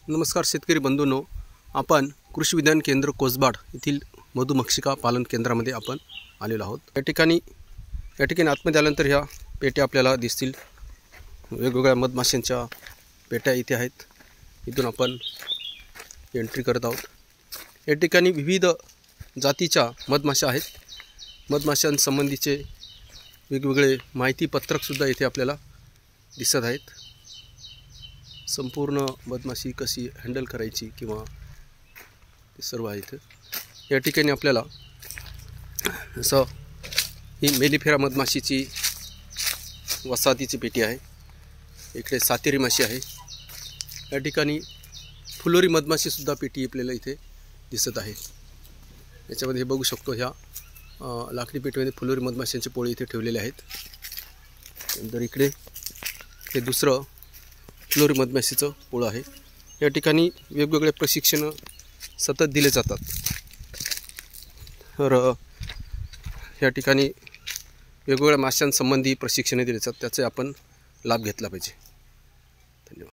नमस्कार शेतकरी बंधूंनो, आपण कृषी विज्ञान केंद्र कोसबाड येथील मधुमक्षिका पालन केंद्रामध्ये आपण आलेलो आहोत। या ठिकाणी आतमध्ये आल्यानंतर ह्या पेट्या आपल्याला दिसतील। वेगवेगळ्या मधमाशांच्या पेट्या इथे आहेत। इथून आपण एंट्री करत आहोत। या ठिकाणी विविध जातीच्या मधमाशा आहेत। मधमाशांसंबंधीचे वेगवेगळे माहिती पत्रक सुद्धा इथे आपल्याला दिसत आहेत। संपूर्ण मधमाशी कशी हँडल करायची किंवा ते सर्व आहे इथे। या ठिकाणी आपल्याला जसं ही मेलिफेरा मधमाशीची वसाहतीची पेटी आहे। इकडे सातेरी माशी आहे। या ठिकाणी फुलोरी मधमाशी सुद्धा पेटी आपल्याला इथे दिसत आहे। याच्यामध्ये हे बघू शकतो, ह्या लाकडी पेटीमध्ये फुलोरी मधमाशांचे पोळे इथे ठेवलेले आहेत। नंतर इकडे हे दुसरं फुलोरी मधमाशीचं पोळं आहे। या ठिकाणी वेगवेगळे प्रशिक्षण सतत दिले जातात। तर या ठिकाणी वेगवेगळ्या माशांसंबंधी प्रशिक्षणे दिले जातात, त्याचे आपण लाभ घेतला पाहिजे। धन्यवाद।